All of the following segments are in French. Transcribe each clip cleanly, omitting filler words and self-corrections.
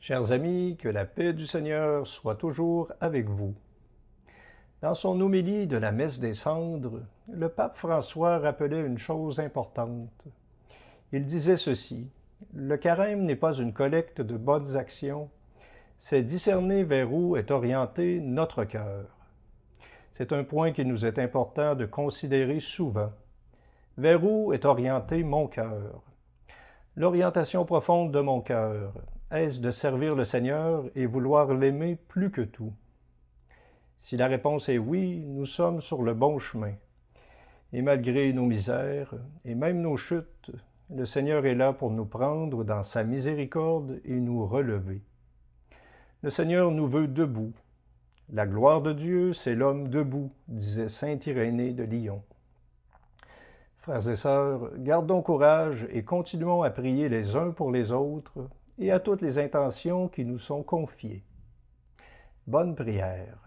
Chers amis, que la paix du Seigneur soit toujours avec vous. Dans son homélie de la Messe des Cendres, le pape François rappelait une chose importante. Il disait ceci: « Le carême n'est pas une collecte de bonnes actions, c'est discerner vers où est orienté notre cœur. » C'est un point qu'il nous est important de considérer souvent. Vers où est orienté mon cœur? L'orientation profonde de mon cœur, est-ce de servir le Seigneur et vouloir l'aimer plus que tout? Si la réponse est oui, nous sommes sur le bon chemin. Et malgré nos misères et même nos chutes, le Seigneur est là pour nous prendre dans sa miséricorde et nous relever. Le Seigneur nous veut debout. La gloire de Dieu, c'est l'homme debout, disait saint Irénée de Lyon. Frères et sœurs, gardons courage et continuons à prier les uns pour les autres et à toutes les intentions qui nous sont confiées. Bonne prière.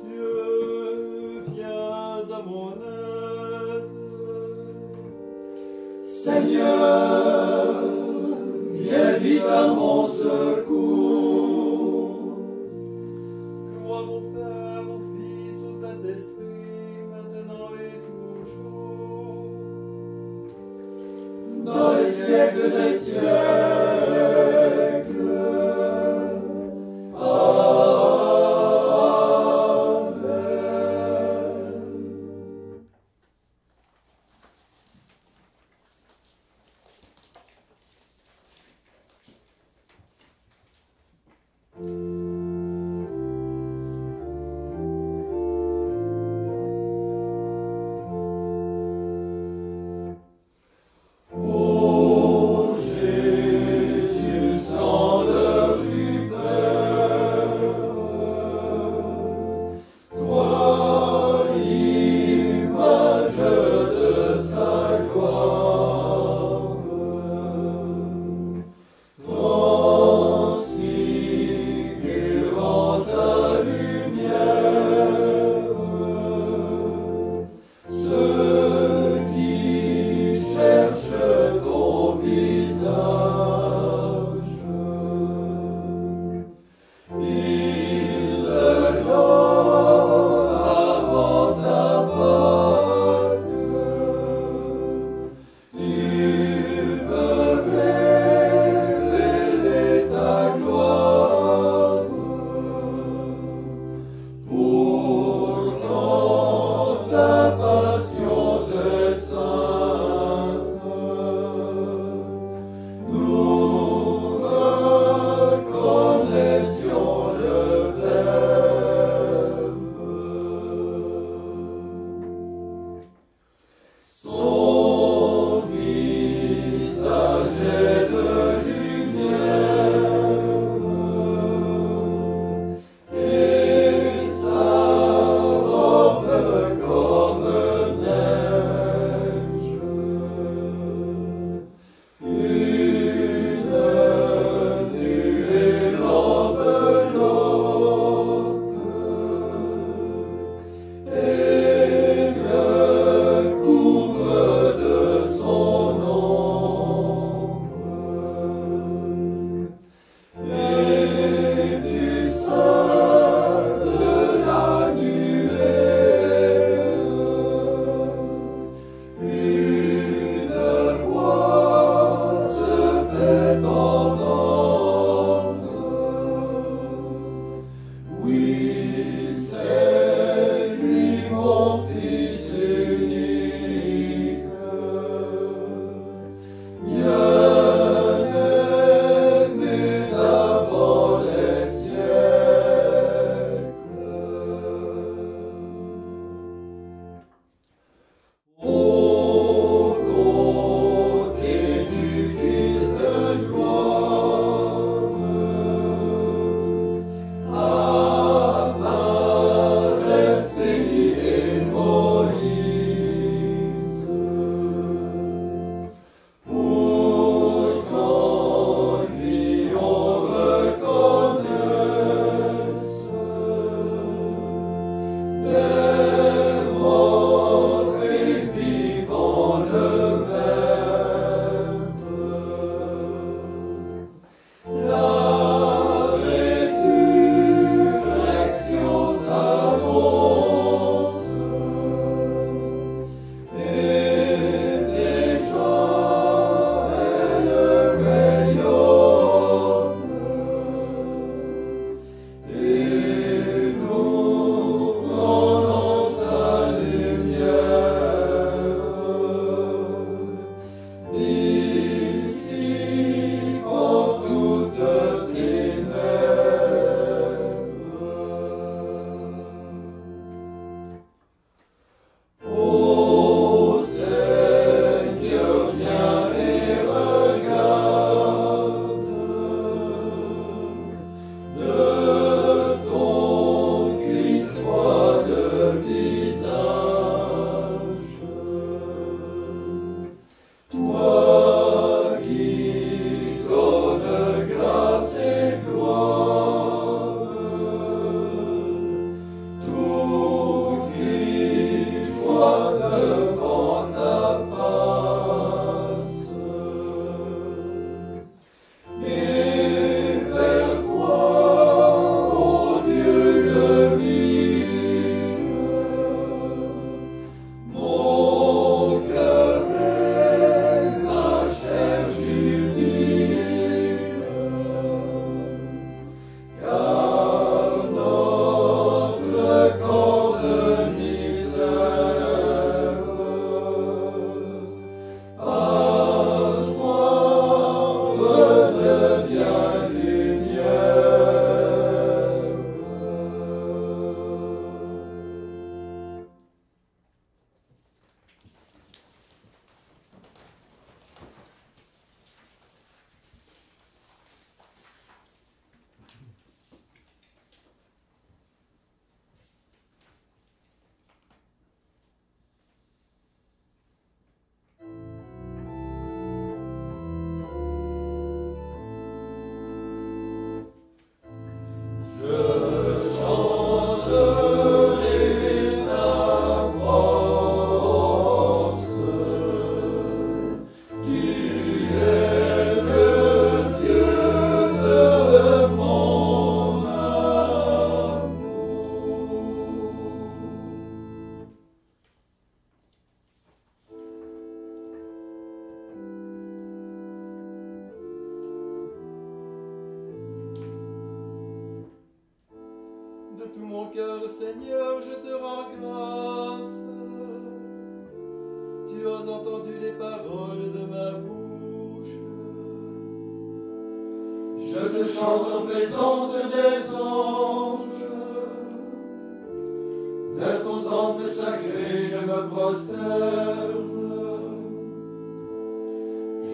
Dieu, viens à mon aide. Seigneur, viens vite à mon secours. Gloire au Père, au Fils, au Saint-Esprit, maintenant et toujours. Dans les siècles des siècles. tout mon cœur, Seigneur, je te rends grâce. Tu as entendu les paroles de ma bouche. Je te chante en présence des anges. Vers ton temple sacré, je me prosterne.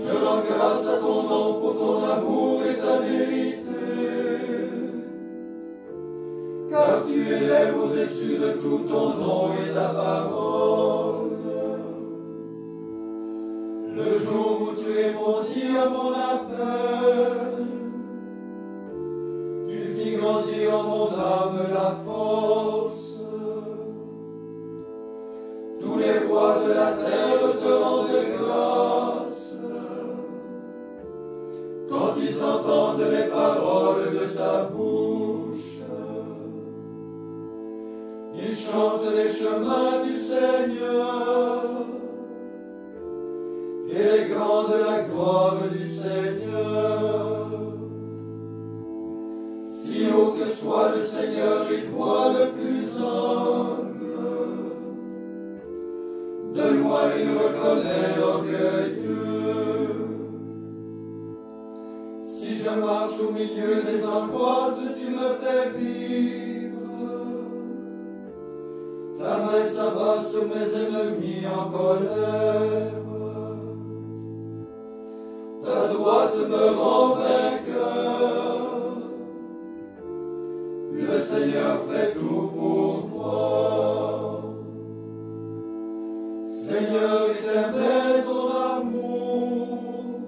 Je rends grâce à ton nom pour ton amour et ta vérité. Car tu élèves au-dessus de tout ton nom et ta parole. Le jour où tu répondis à mon appel, tu fis grandir en mon âme la force. Tous les rois de la terre te rendent grâce quand ils entendent les paroles de ta bouche. Ils chantent les chemins du Seigneur et les grands de la gloire du Seigneur. Si haut que soit le Seigneur, il voit le plus humble. De loin il reconnaît l'orgueilleux. Si je marche au milieu des angoisses, tu me fais vivre. Ta main s'abat sur mes ennemis en colère. Ta droite me rend vainqueur. Le Seigneur fait tout pour moi. Seigneur éternel, ton amour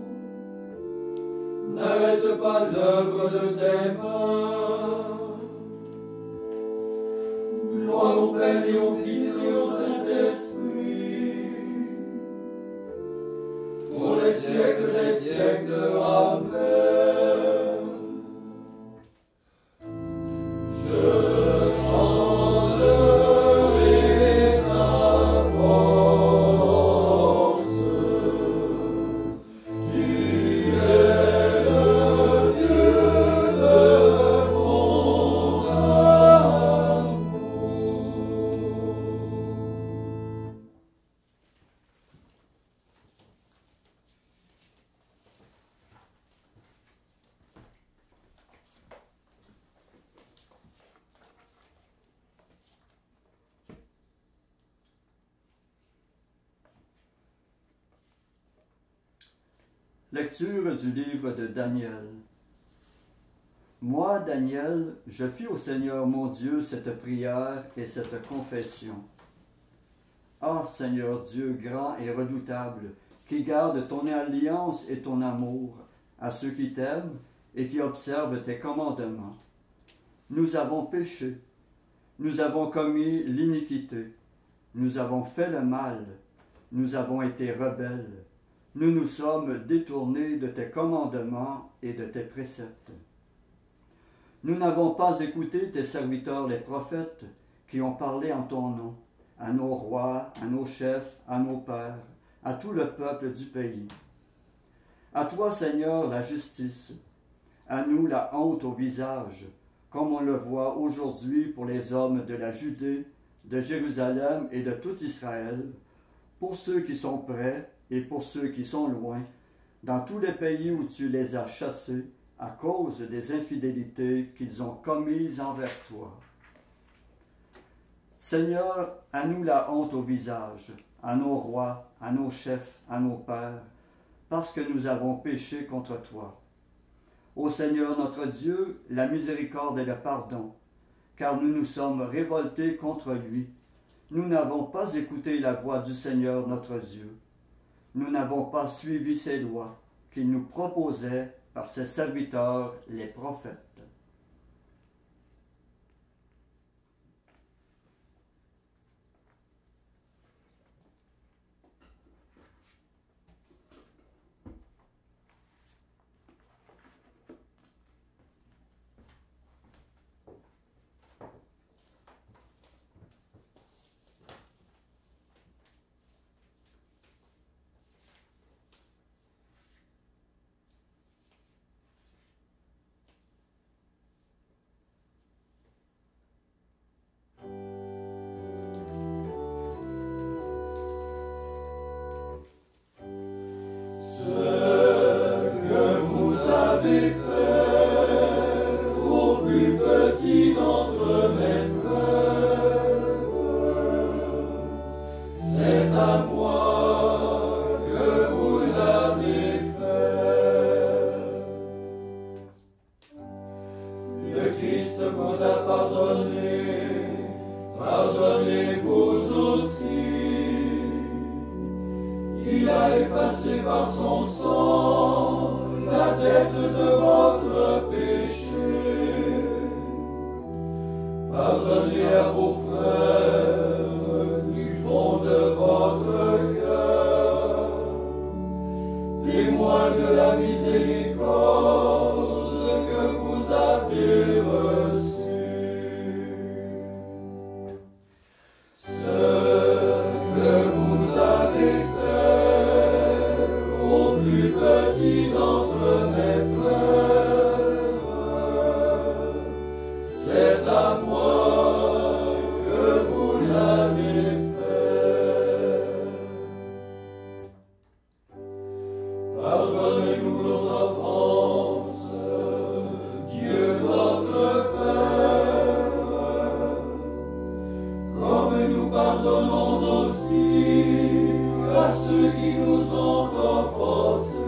n'arrête pas l'œuvre de tes mains. Gloire au Père et au Fils et au Saint-Esprit, pour les siècles des siècles. Amen. Je chanterai ta force. Tu es le Dieu de mon amour. Lecture du livre de Daniel. Moi, Daniel, je fis au Seigneur mon Dieu cette prière et cette confession. Ah, Seigneur Dieu grand et redoutable, qui garde ton alliance et ton amour à ceux qui t'aiment et qui observent tes commandements. Nous avons péché, nous avons commis l'iniquité, nous avons fait le mal, nous avons été rebelles. Nous nous sommes détournés de tes commandements et de tes préceptes. Nous n'avons pas écouté tes serviteurs les prophètes qui ont parlé en ton nom, à nos rois, à nos chefs, à nos pères, à tout le peuple du pays. À toi, Seigneur, la justice, à nous la honte au visage, comme on le voit aujourd'hui pour les hommes de la Judée, de Jérusalem et de tout Israël, pour ceux qui sont près et pour ceux qui sont loin, dans tous les pays où tu les as chassés à cause des infidélités qu'ils ont commises envers toi. Seigneur, à nous la honte au visage, à nos rois, à nos chefs, à nos pères, parce que nous avons péché contre toi. Ô Seigneur notre Dieu, la miséricorde et le pardon, car nous nous sommes révoltés contre lui. Nous n'avons pas écouté la voix du Seigneur notre Dieu. Nous n'avons pas suivi ses lois qu'il nous proposait par ses serviteurs, les prophètes. Christ vous a pardonné, pardonnez-vous aussi. Il a effacé par son sang la dette de votre péché. Pardonnez à vos frères du fond de votre cœur, témoin de la miséricorde que vous avez reçue. Ce que vous avez fait au plus petit d'entre mes frères, c'est à moi que vous l'avez fait. Pardonnez-nous nos offenses, Dieu notre Père, comme nous pardonnons aussi à ceux qui nous ont offensés.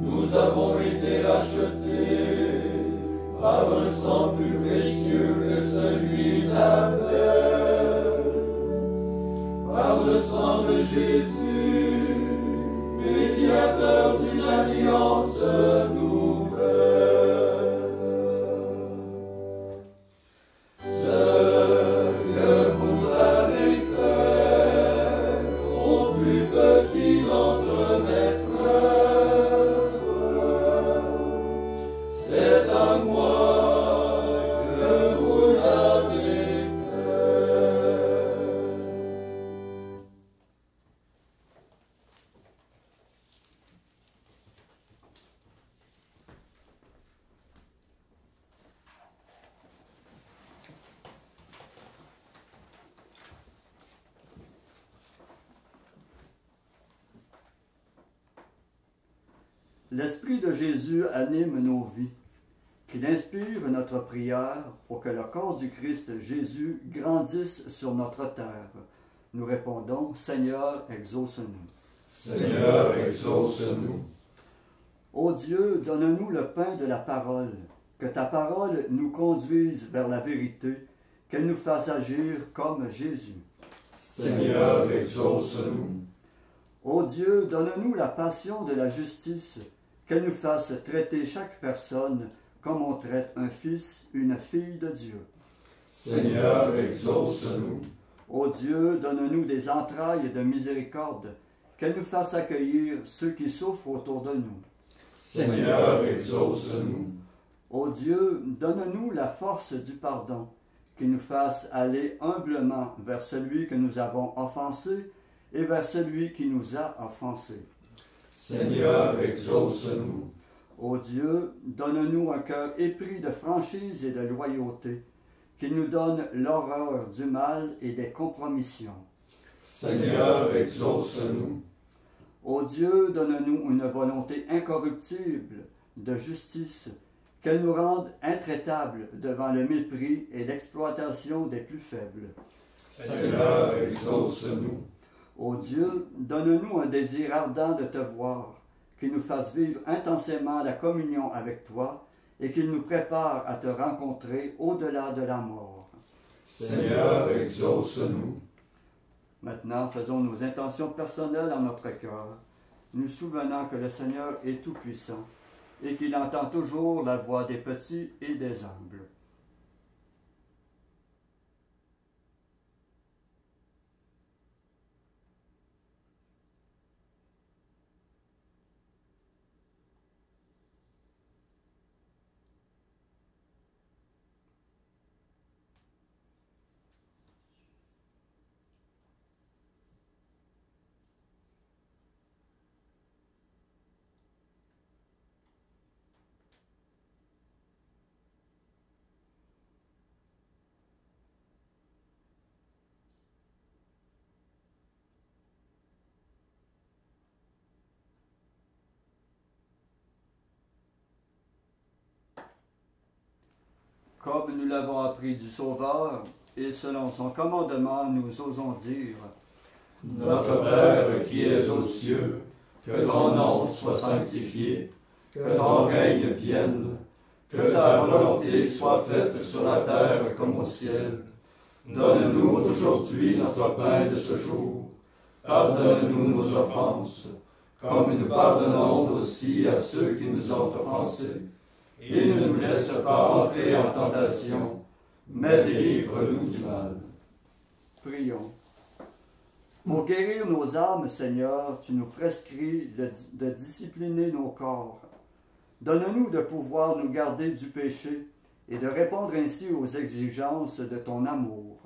Nous avons été rachetés par un sang plus précieux que celui d'Abel, par le sang de Jésus, médiateur d'une alliance nouvelle. Ce que vous avez fait au plus petit d'entre mes frères, c'est à moi que vous l'avez fait. L'Esprit de Jésus anime nos vies, qu'il inspire notre prière pour que le corps du Christ Jésus grandisse sur notre terre. Nous répondons, Seigneur, exauce-nous. Seigneur, exauce-nous. Ô Dieu, donne-nous le pain de la parole, que ta parole nous conduise vers la vérité, qu'elle nous fasse agir comme Jésus. Seigneur, exauce-nous. Ô Dieu, donne-nous la passion de la justice, qu'elle nous fasse traiter chaque personne comme on traite un fils, une fille de Dieu. Seigneur, exauce-nous. Ô Dieu, donne-nous des entrailles de miséricorde, qu'elle nous fasse accueillir ceux qui souffrent autour de nous. Seigneur, exauce-nous. Ô Dieu, donne-nous la force du pardon, qu'il nous fasse aller humblement vers celui que nous avons offensé et vers celui qui nous a offensés. Seigneur, exauce-nous. Ô Dieu, donne-nous un cœur épris de franchise et de loyauté, qu'il nous donne l'horreur du mal et des compromissions. Seigneur, exauce-nous. Ô Dieu, donne-nous une volonté incorruptible de justice, qu'elle nous rende intraitables devant le mépris et l'exploitation des plus faibles. Seigneur, exauce-nous. Ô Dieu, donne-nous un désir ardent de te voir, qu'il nous fasse vivre intensément la communion avec toi et qu'il nous prépare à te rencontrer au-delà de la mort. Seigneur, exauce-nous. Maintenant, faisons nos intentions personnelles en notre cœur, nous souvenant que le Seigneur est tout-puissant et qu'il entend toujours la voix des petits et des humbles. Comme nous l'avons appris du Sauveur, et selon son commandement, nous osons dire: Notre Père qui es aux cieux, que ton nom soit sanctifié, que ton règne vienne, Que ta volonté soit faite sur la terre comme au ciel. Donne-nous aujourd'hui notre pain de ce jour. Pardonne-nous nos offenses, comme nous pardonnons aussi à ceux qui nous ont offensés. Et ne nous laisse pas entrer en tentation, mais délivre-nous du mal. Prions. Pour guérir nos âmes, Seigneur, tu nous prescris de discipliner nos corps. Donne-nous de pouvoir nous garder du péché et de répondre ainsi aux exigences de ton amour.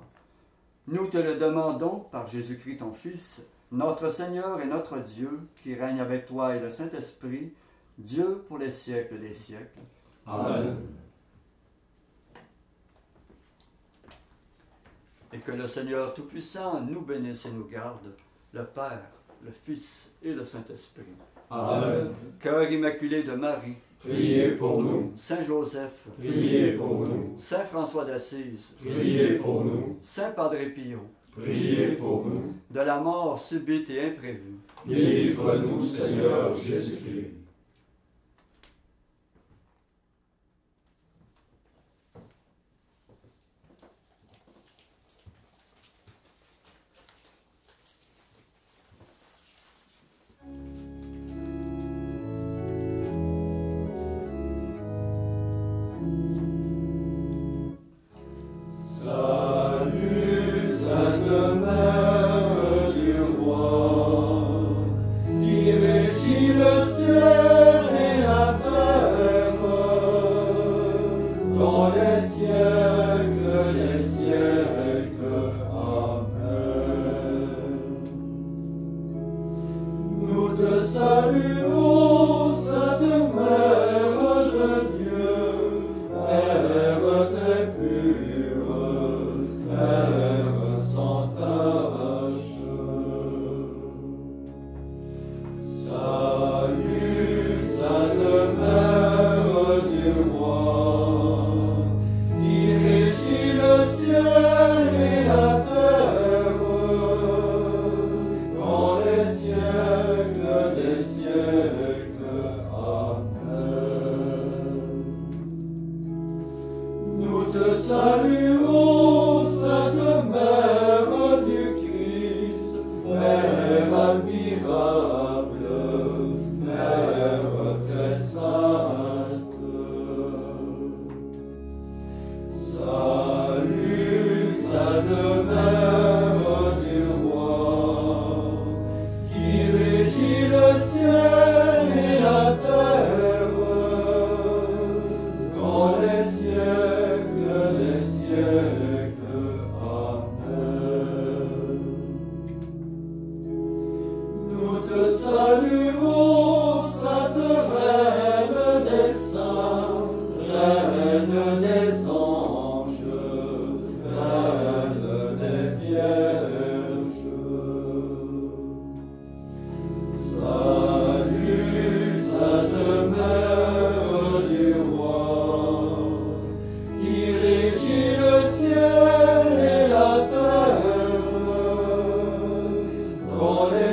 Nous te le demandons par Jésus-Christ ton Fils, notre Seigneur et notre Dieu, qui règne avec toi et le Saint-Esprit, Dieu pour les siècles des siècles. Amen. Et que le Seigneur Tout-Puissant nous bénisse et nous garde, le Père, le Fils et le Saint-Esprit. Amen. Cœur immaculé de Marie, Priez pour nous. Saint Joseph, Priez pour nous. Saint François d'Assise, Priez pour nous. Saint Padre Pio, Priez pour nous. de la mort subite et imprévue, Délivre-nous, Seigneur Jésus-Christ. Salut, Sainte Mère du Roi, qui régit le ciel et la terre, dans les siècles des siècles. Amen. Nous te saluons, Sainte Mère de Dieu, Mère très pure, Mère sans tache. Salut, Sainte Mère du Roi, qui régit le ciel et la terre, dans les siècles des siècles. Amen. Nous te saluons, Sainte Mère du Christ, Mère admirable, Mère très sainte. Salut, Sainte Mère du Roi, qui régit le ciel et la terre, dans les siècles des siècles. Amen. Nous te saluons, Sainte Reine des saints, Reine des anges, Reine des vierges. Salut, Sainte Mère du Roi, qui régit le ciel et la terre, dans les